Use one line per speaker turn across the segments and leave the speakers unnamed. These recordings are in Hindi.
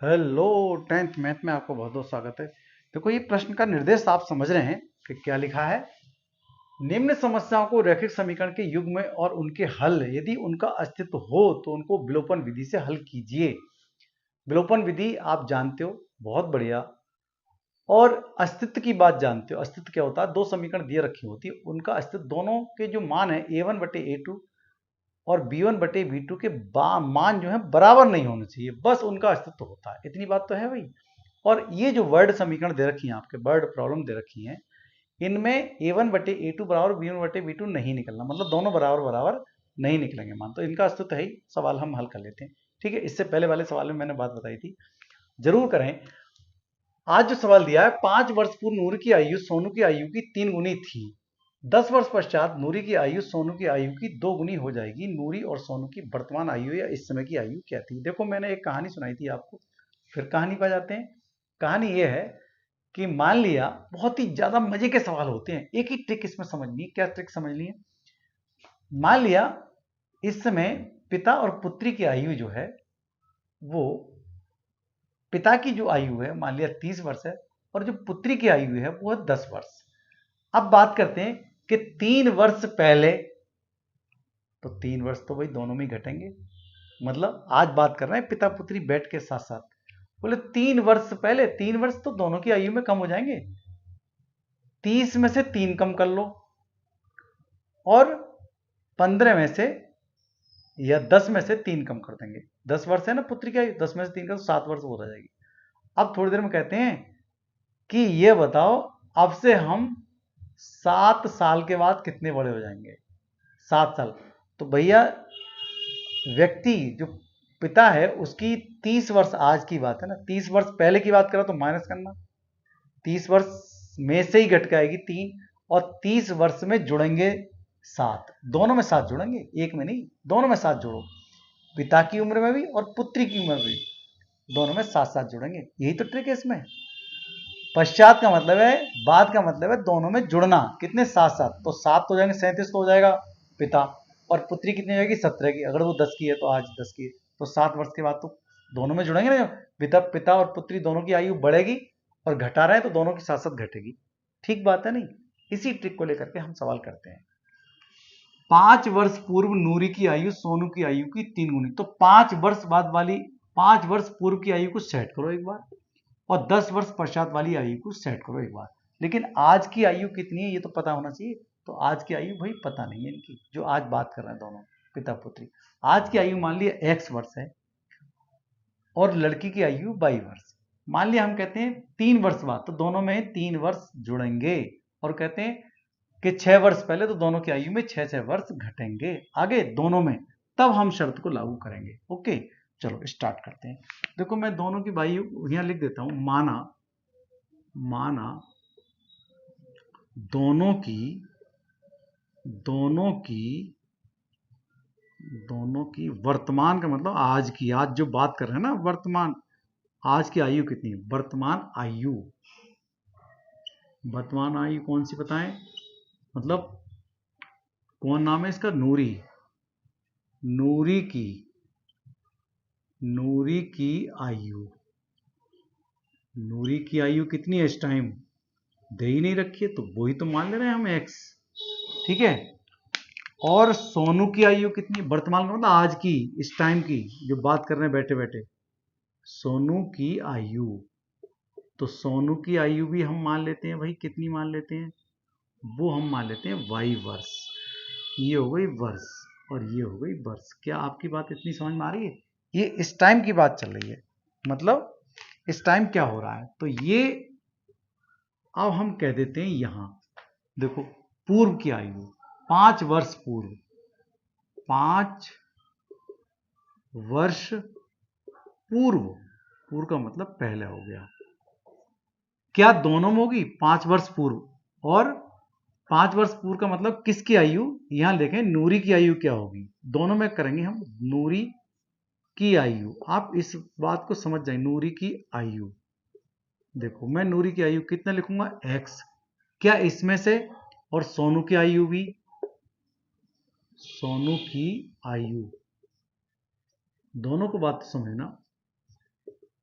हेलो। 10th मैथ में आपको बहुत बहुत स्वागत है। देखो, ये प्रश्न का निर्देश आप समझ रहे हैं कि क्या लिखा है। निम्न समस्याओं को रैखिक समीकरण के युग में और उनके हल यदि उनका अस्तित्व हो तो उनको विलोपन विधि से हल कीजिए। विलोपन विधि आप जानते हो, बहुत बढ़िया। और अस्तित्व की बात जानते हो। अस्तित्व क्या होता है? दो समीकरण दिए रखी होती है, उनका अस्तित्व, दोनों के जो मान है a1/a2 और b1/b2 के मान जो है बराबर नहीं होने चाहिए, बस उनका अस्तित्व होता है। इतनी बात तो है भाई। और ये जो वर्ड समीकरण दे रखी है, आपके वर्ड प्रॉब्लम दे रखी है, इनमें a1/a2 बराबर b1/b2 नहीं निकलना, मतलब दोनों बराबर बराबर नहीं निकलेंगे मान, तो इनका अस्तित्व है ही। सवाल हम हल कर लेते हैं। ठीक है, इससे पहले वाले सवाल में मैंने बात बताई थी, जरूर करें। आज जो सवाल दिया है, 5 वर्ष पूर्व नूरी की आयु सोनू की आयु की 3 गुनी थी। 10 वर्ष पश्चात नूरी की आयु सोनू की आयु की 2 गुनी हो जाएगी। नूरी और सोनू की वर्तमान आयु या इस समय की आयु क्या थी? देखो, मैंने एक कहानी सुनाई थी आपको, फिर कहानी पर जाते हैं। कहानी यह है कि मान लिया, बहुत ही ज्यादा मजे के सवाल होते हैं, एक ही ट्रिक इसमें समझनी है। क्या ट्रिक समझनी है? मान लिया इस समय पिता और पुत्री की आयु जो है, वो पिता की जो आयु है मान लिया 30 वर्ष है, और जो पुत्री की आयु है वो है 10 वर्ष। अब बात करते हैं कि 3 वर्ष पहले, तो 3 वर्ष तो भाई दोनों में घटेंगे, मतलब आज बात कर रहे हैं पिता पुत्री बैठ के साथ साथ। बोले 3 वर्ष पहले, 3 वर्ष तो दोनों की आयु में कम हो जाएंगे। 30 में से 3 कम कर लो, और 15 में से या 10 में से 3 कम कर देंगे। 10 वर्ष है ना पुत्री की आयु, 10 में से 3 का तो 7 वर्ष हो जाएगी। अब थोड़ी देर में कहते हैं कि ये बताओ, अब से हम 7 साल के बाद कितने बड़े हो जाएंगे? 7 साल। तो भैया, व्यक्ति जो पिता है उसकी 30 वर्ष आज की बात है ना, 30 वर्ष पहले की बात करो तो माइनस करना, 30 वर्ष में से ही घट के आएगी 3, और 30 वर्ष में जुड़ेंगे 7, दोनों में 7 जुड़ेंगे, एक में नहीं, दोनों में 7 जोड़ो। पिता की उम्र में भी और पुत्री की उम्र में भी दोनों में 7 7 जुड़ेंगे। यही तो ट्रिक है इसमें। पश्चात का मतलब है, बाद का मतलब है दोनों में जुड़ना। कितने? 7 7, तो 7 तो हो जाएंगे, 37 तो हो जाएगा पिता, और पुत्री कितनी हो जाएगी? 17 की। अगर वो 10 की है तो आज 10 की है, तो 7 वर्ष के बाद तो दोनों में जुड़ेंगे ना। पिता पिता और पुत्री दोनों की आयु बढ़ेगी, और घटा रहे हैं तो दोनों की साथ साथ घटेगी। ठीक बात है नहीं? इसी ट्रिक को लेकर के हम सवाल करते हैं। 5 वर्ष पूर्व नूरी की आयु सोनू की आयु की 3 गुनी, तो 5 वर्ष बाद वाली, 5 वर्ष पूर्व की आयु को सेट करो एक बार, और 10 वर्ष पश्चात वाली आयु को सेट करो एक बार। लेकिन आज की आयु कितनी है ये तो पता होना चाहिए। तो आज की आयु भाई पता नहीं है इनकी, जो आज बात कर रहे हैं दोनों पिता पुत्री। आज की आयु मान लिया x वर्ष है, और लड़की की आयु 22 वर्ष। मान लिया हम कहते हैं 3 वर्ष बाद, तो दोनों में 3 वर्ष जुड़ेंगे, और कहते हैं कि 6 वर्ष पहले, तो दोनों की आयु में 6 6 वर्ष घटेंगे आगे दोनों में। तब हम शर्त को लागू करेंगे। ओके, चलो स्टार्ट करते हैं। देखो, मैं दोनों की आयु यहां लिख देता हूं। माना माना दोनों की दोनों की दोनों की वर्तमान का मतलब आज की, आज जो बात कर रहे हैं ना वर्तमान, आज की आयु कितनी है? वर्तमान आयु कौन सी बताएं? मतलब कौन नाम है इसका? नूरी। नूरी की नूरी की आयु नूरी की आयु कितनी है इस टाइम? दे ही नहीं रखी है, तो वही तो मान ले रहे हैं हम एक्स। ठीक है। और सोनू की आयु कितनी? वर्तमान का मतलब आज की, इस टाइम की जो बात कर रहे हैं बैठे बैठे। सोनू की आयु, तो सोनू की आयु भी हम मान लेते हैं भाई, कितनी मान लेते हैं? वो हम मान लेते हैं y वर्ष। ये हो गई वर्ष, और ये हो गई वर्ष। क्या आपकी बात इतनी समझ में आ रही है? ये इस टाइम की बात चल रही है, मतलब इस टाइम क्या हो रहा है। तो ये अब हम कह देते हैं यहां, देखो, पूर्व की आयु 5 वर्ष पूर्व, 5 वर्ष पूर्व, पूर्व का मतलब पहले हो गया। क्या दोनों में होगी? 5 वर्ष पूर्व, और 5 वर्ष पूर्व का मतलब किसकी आयु? यहां देखें नूरी की आयु क्या होगी, दोनों में करेंगे हम। नूरी की आयु, आप इस बात को समझ जाए, नूरी की आयु। देखो, मैं नूरी की आयु कितना लिखूंगा? x। क्या इसमें से, और सोनू की आयु भी, सोनू की आयु, दोनों को बात समझना।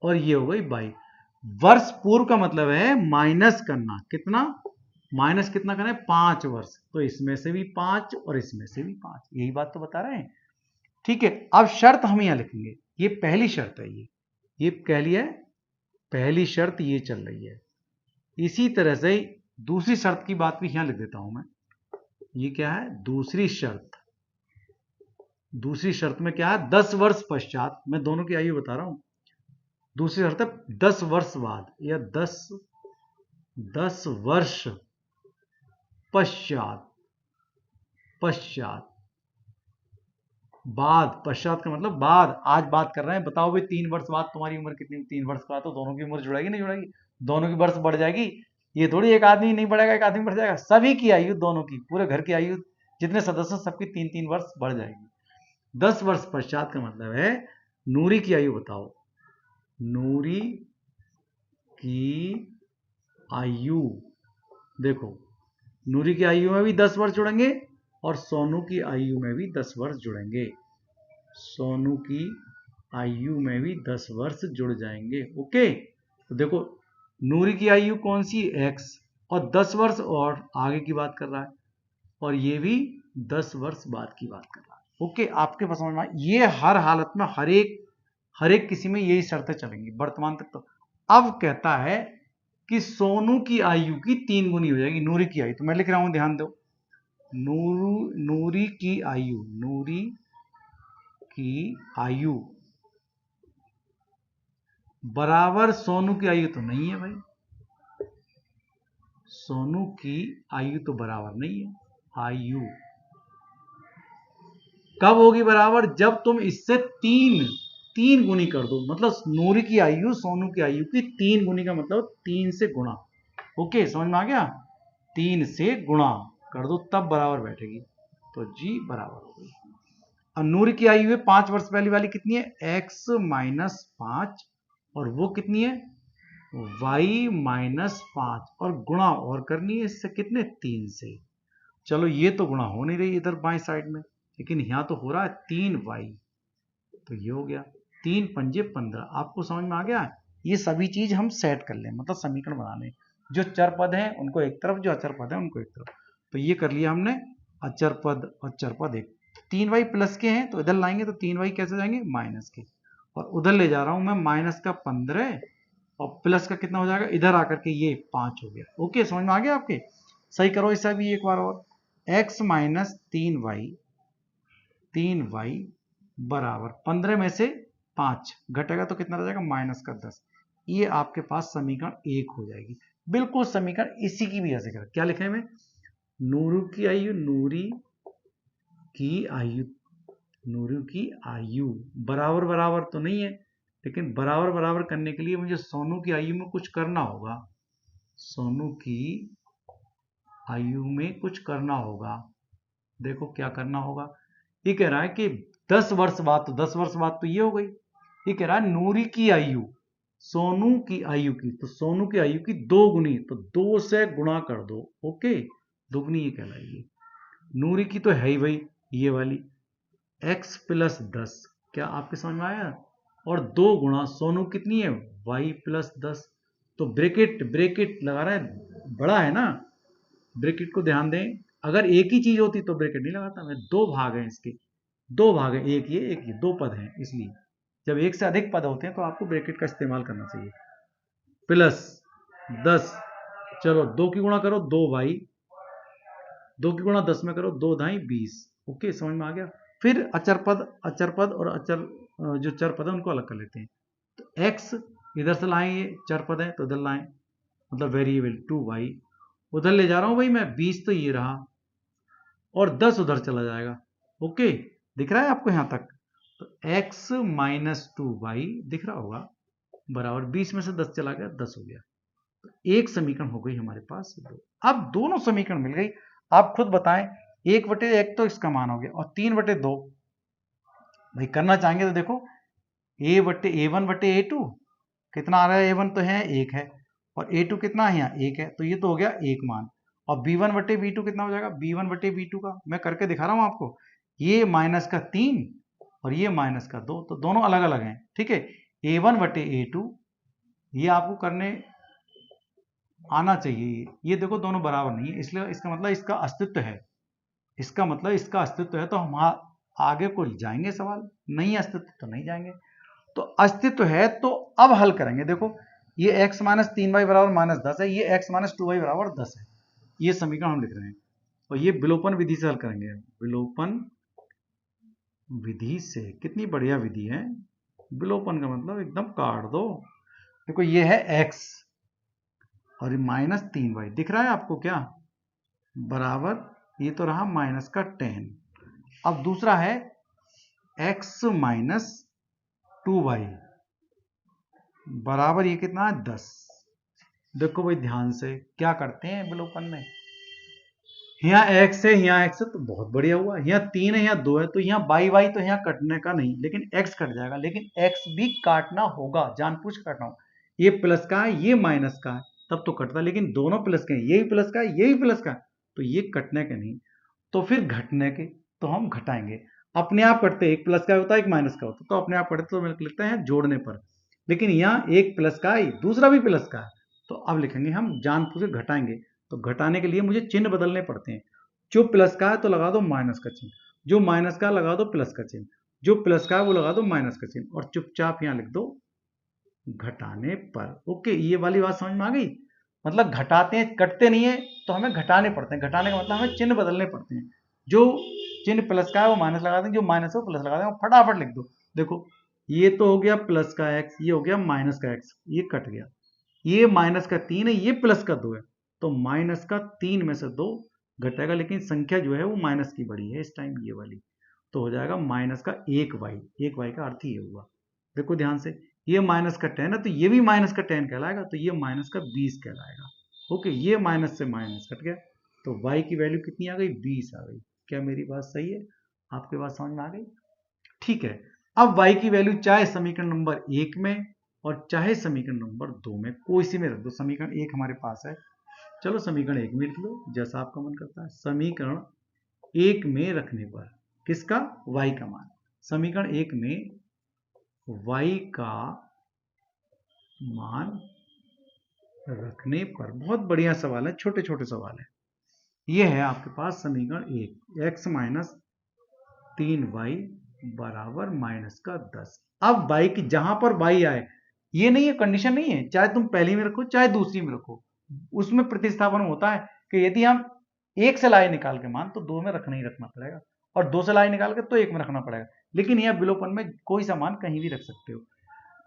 और ये हो गई 22। वर्ष पूर्व का मतलब है माइनस करना, कितना माइनस कितना करना है 5 वर्ष, तो इसमें से भी 5 और इसमें से भी 5, यही बात तो बता रहे हैं। ठीक है, अब शर्त हम यहां लिखेंगे, ये पहली शर्त है, ये कह लिया पहली शर्त ये चल रही है। इसी तरह से दूसरी शर्त की बात भी यहां लिख देता हूं मैं। ये क्या है दूसरी शर्त, दूसरी शर्त में क्या है 10 वर्ष पश्चात, मैं दोनों की आयु बता रहा हूं। दूसरी शर्त है 10 वर्ष बाद या 10 वर्ष पश्चात, बाद, पश्चात का मतलब बाद, आज बात कर रहे हैं, बताओ भाई 3 वर्ष बाद तुम्हारी उम्र कितनी, 3 वर्ष बाद तो दोनों की उम्र जुड़ेगी नहीं जुड़ेगी, दोनों की वर्ष बढ़ जाएगी। ये थोड़ी एक आदमी नहीं बढ़ेगा एक आदमी बढ़ जाएगा, सभी की आयु, दोनों की, पूरे घर की आयु, जितने सदस्य सबकी 3-3 वर्ष बढ़ जाएगी। 10 वर्ष पश्चात का मतलब है नूरी की आयु बताओ, नूरी की आयु, देखो नूरी की आयु में भी 10 वर्ष जुड़ेंगे और सोनू की आयु में भी 10 वर्ष जुड़ेंगे, सोनू की आयु में भी 10 वर्ष जुड़ जाएंगे। ओके, तो देखो नूरी की आयु कौन सी x, और 10 वर्ष और आगे की बात कर रहा है, और ये भी 10 वर्ष बाद की बात कर रहा है। ओके, आपके पास समझ में, ये हर हालत में हर एक किसी में यही शर्तें चलेंगी वर्तमान तक। तो अब कहता है कि सोनू की आयु की 3 गुनी हो जाएगी नूरी की आयु, तो मैं लिख रहा हूं ध्यान दो, नूरी की आयु, नूरी की आयु बराबर सोनू की आयु तो नहीं है भाई, सोनू की आयु तो बराबर नहीं है, आयु कब होगी बराबर, जब तुम इससे तीन गुनी कर दो, मतलब नूरी की आयु सोनू की आयु की 3 गुनी का मतलब 3 से गुणा। ओके, समझ में आ गया, 3 से गुणा कर दो तब बराबर बैठेगी, तो जी बराबर हो गई। और नूरी की आयु है 5 वर्ष पहली वाली कितनी है x माइनस 5, और वो कितनी है y माइनस 5, और गुणा और करनी है इससे कितने 3 से। चलो ये तो गुणा हो नहीं रही इधर बाएं साइड में, लेकिन यहां तो हो रहा है 3y, तो ये हो गया 3 पंजे 15। आपको समझ में आ गया, ये सभी चीज हम सेट कर लें, मतलब समीकरण बना लें, जो चर पद हैं उनको एक तरफ, जो अचर पद हैं उनको एक तरफ। तो ये कर लिया हमने, अचर पद एक, 3y प्लस के हैं तो इधर लाएंगे तो 3y कैसे जाएंगे माइनस के, और उधर ले जा रहा हूं मैं माइनस का 15 और प्लस का कितना हो जाएगा इधर आकर के ये 5 हो गया। ओके, समझ में आ गया आपके, सही करो इसे भी एक बार और, x माइनस 3y बराबर 15 में से 5 घटेगा तो कितना रह जाएगा माइनस का 10। ये आपके पास समीकरण 1 हो जाएगी। बिल्कुल समीकरण इसी की भी ऐसे कर, क्या लिखे में नूरी की आयु, नूरी की आयु बराबर बराबर तो नहीं है, लेकिन बराबर बराबर करने के लिए मुझे सोनू की आयु में कुछ करना होगा, सोनू की आयु में कुछ करना होगा। देखो क्या करना होगा, ये कह रहा है कि 10 वर्ष बाद, तो 10 वर्ष बाद तो ये हो गई, ये कह रहा है नूरी की आयु सोनू की आयु की, तो सोनू की आयु की 2 गुनी, तो 2 से गुणा कर दो। ओके, दोगुनी ये कहलाएगी, नूरी की तो है ही भाई ये वाली x प्लस 10, क्या आपके समझ में आया, और 2 गुणा सोनू कितनी है y प्लस 10, तो ब्रेकेट लगा रहा है, बड़ा है ना, ब्रेकेट को ध्यान दें, अगर एक ही चीज होती तो ब्रेकेट नहीं लगाता मैं, 2 भाग हैं इसके, 2 भाग है, एक ये 2 पद हैं, इसलिए जब एक से अधिक पद होते हैं तो आपको ब्रैकेट का इस्तेमाल करना चाहिए। प्लस 10, चलो 2 की गुणा करो 2y, 2 की गुणा 10 में करो 2 धाई 20। ओके, समझ में आ गया। फिर अचर पद और अचर जो चर पद है उनको अलग कर लेते हैं, तो x इधर से लाएं, ये चर पद है तो इधर लाएं, मतलब वेरिएबल 2y, उधर ले जा रहा हूं भाई मैं 20, तो ये रहा, और 10 उधर चला जाएगा। ओके, दिख रहा है आपको यहां तक, तो x माइनस 2y दिख रहा होगा बराबर 20 में से 10 चला गया 10 हो गया, तो एक समीकरण हो गई हमारे पास 2। अब दोनों समीकरण मिल गई, आप खुद बताएं, 1/1 तो इसका मान हो गया, और 3/2 भाई करना चाहेंगे तो देखो a1/a2 कितना आ रहा है, a1 तो है 1 है, और a2 कितना है यहाँ 1 है, तो ये तो हो गया 1 मान, और b1/b2 कितना हो जाएगा, b1/b2 का मैं करके दिखा रहा हूं आपको, ये माइनस का 3 और ये माइनस का 2, तो दोनों अलग अलग हैं, ठीक है, A1 बटे A2, ये आपको करने आना चाहिए। ये देखो दोनों बराबर नहीं है, इसलिए इसका मतलब इसका अस्तित्व है, इसका मतलब इसका अस्तित्व है, तो हम आगे को जाएंगे सवाल, नहीं अस्तित्व तो नहीं जाएंगे। तो अस्तित्व है तो अब हल करेंगे। देखो ये x माइनस 3y बराबर माइनस 10 है, ये x माइनस 2y बराबर 10 है, ये समीकरण हम लिख रहे हैं, और ये विलोपन विधि से हल करेंगे। विलोपन विधि से, कितनी बढ़िया विधि है, विलोपन का मतलब एकदम काट दो। देखो ये है x और ये माइनस 3y दिख रहा है आपको क्या, बराबर ये तो रहा माइनस का 10। अब दूसरा है x माइनस 2y बराबर ये कितना है 10। देखो भाई ध्यान से क्या करते हैं विलोपन में, यहाँ x है यहाँ x है तो बहुत बढ़िया हुआ, यहाँ 3 है यहाँ 2 है, तो यहाँ बाई बाई तो यहाँ कटने का नहीं, लेकिन x कट जाएगा, लेकिन x भी काटना होगा, जानबूझ के काटना होगा। ये प्लस का है ये माइनस का है तब तो कटता, लेकिन दोनों प्लस के हैं, ये भी प्लस का है ये भी प्लस का है, तो ये कटने के नहीं, तो फिर घटने के, तो हम घटाएंगे। अपने आप कटते, एक प्लस का होता है एक माइनस का होता है, तो अपने आप कटते, तो मेरे लिखते हैं जोड़ने पर, लेकिन यहाँ एक प्लस का है दूसरा भी प्लस का है, तो अब लिखेंगे हम जानबूझ के घटाएंगे। तो घटाने के लिए मुझे चिन्ह बदलने पड़ते हैं, जो प्लस का है तो लगा दो माइनस का चिन्ह, जो माइनस का लगा दो प्लस का चिन्ह, जो प्लस का है वो लगा दो माइनस का चिन्ह, और चुपचाप यहाँ लिख दो घटाने पर। ओके, ये वाली बात समझ में आ गई। मतलब घटाते हैं, कटते नहीं है तो हमें घटाने पड़ते हैं, घटाने का मतलब हमें चिन्ह बदलने पड़ते हैं, जो चिन्ह प्लस का है वो माइनस लगा देंगे, जो माइनस है वो प्लस लगा देंगे, फटाफट लिख दो। देखो ये तो हो गया प्लस का x, ये हो गया माइनस का x, ये कट गया, ये माइनस का 3 है ये प्लस का 2 है, तो माइनस का 3 में से 2 घटेगा, लेकिन संख्या जो है वो माइनस की बड़ी है इस टाइम, ये वाली, तो हो जाएगा माइनस का 1y, 1y का अर्थ ये हुआ। देखो ध्यान से, ये माइनस का 10 है तो ये भी माइनस का 10 कहलाएगा, तो ये माइनस का 20 कहलाएगा। ओके, ये माइनस से माइनस कट गया, तो y की वैल्यू कितनी आ गई, 20 आ गई। क्या मेरी बात सही है, आपके बात समझ में आ गई? ठीक है, अब y की वैल्यू चाहे समीकरण नंबर 1 में और चाहे समीकरण नंबर 2 में, कोई सी में रख दो। समीकरण 1 हमारे पास है, चलो समीकरण 1 में लिख लो जैसा आपका मन करता है। समीकरण 1 में रखने पर किसका, y का मान, समीकरण 1 में y का मान रखने पर, बहुत बढ़िया सवाल है, छोटे छोटे सवाल है। ये है आपके पास समीकरण 1, x माइनस 3y बराबर माइनस का 10। अब y की जहां पर y आए, ये नहीं है, कंडीशन नहीं है, चाहे तुम पहली में रखो चाहे दूसरी में रखो, उसमें प्रतिस्थापन होता है कि यदि हम 1 से लाए निकाल के मान तो 2 में रखना ही रखना पड़ेगा, और 2 से लाए निकाल के तो 1 में रखना पड़ेगा, लेकिन यह विलोपन में कोई सा मान कहीं भी रख सकते हो।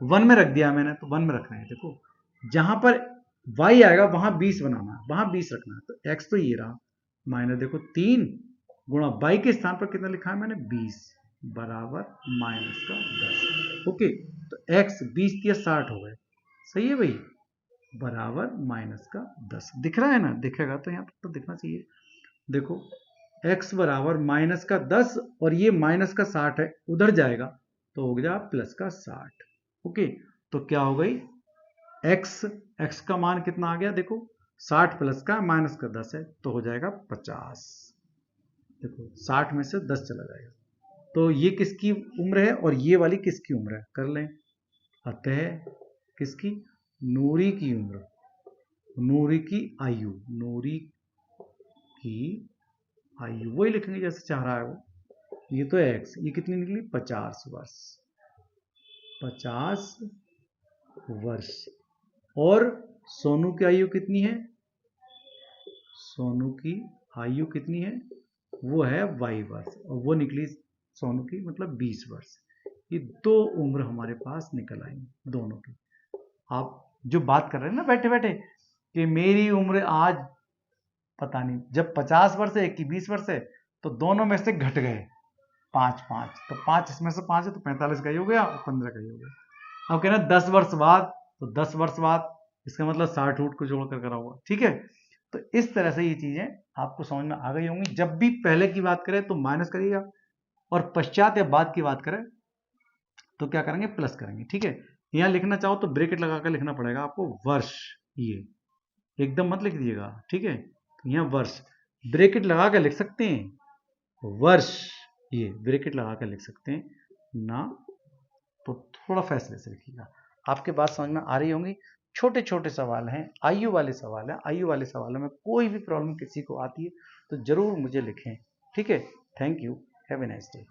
1 में रख दिया मैंने तो 1 में रखना है। देखो जहां पर y आएगा वहां 20 बनाना है, वहां 20 रखना है, तो x तो ये रहा, माइनस देखो 3 गुणा y के स्थान पर कितना लिखा है मैंने, 20 बराबर माइनस का 10। ओके, तो x 20 दिया 60 हो गए, सही है भाई, बराबर माइनस का 10। दिख रहा है ना, दिखेगा तो यहाँ पर तो दिखना चाहिए। देखो x बराबर माइनस का 10 और ये माइनस का 60 है, उधर जाएगा तो हो गया प्लस का 60। ओके, तो क्या हो गई, x का मान कितना आ गया, देखो 60 प्लस का माइनस का 10 है तो हो जाएगा 50। देखो 60 में से 10 चला जाएगा, तो ये किसकी उम्र है और ये वाली किसकी उम्र है, कर लें। अतः किसकी, नूरी की उम्र, नूरी की आयु, नूरी की आयु वही लिखेंगे जैसे चाह रहा है वो। ये तो है x, ये कितनी निकली, 50 वर्ष, 50 वर्ष। और सोनू की आयु कितनी है, सोनू की आयु कितनी है, वो है y वर्ष, और वो निकली सोनू की मतलब 20 वर्ष। ये दो उम्र हमारे पास निकल आई दोनों की। आप जो बात कर रहे हैं ना बैठे बैठे कि मेरी उम्र आज पता नहीं, जब 50 वर्ष है एक की 20 वर्ष है, तो दोनों में से घट गए 5-5, तो 5 इसमें से 5 है तो 45 का ही हो गया और 15 का ही हो गया। अब कहना 10 वर्ष बाद, तो 10 वर्ष बाद इसका मतलब 60 उठ को जोड़ कर करा हुआ, ठीक है। तो इस तरह से ये चीजें आपको समझ में आ गई होंगी। जब भी पहले की बात करें तो माइनस करिएगा, और पश्चात या बाद की बात करें तो क्या करेंगे, प्लस करेंगे, ठीक है। यहाँ लिखना चाहो तो ब्रैकेट लगाकर लिखना पड़ेगा आपको, वर्ष, ये एकदम मत लिख दीजिएगा, ठीक है। तो यहाँ वर्ष ब्रैकेट लगा कर लिख सकते हैं, वर्ष ये ब्रैकेट लगा कर लिख सकते हैं ना, तो थोड़ा फैसले से लिखिएगा। आपके बात समझ में आ रही होंगी। छोटे छोटे सवाल हैं, आयु वाले सवाल हैं। आयु वाले सवालों में कोई भी प्रॉब्लम किसी को आती है तो ज़रूर मुझे लिखें। ठीक है, thank you, have a nice day.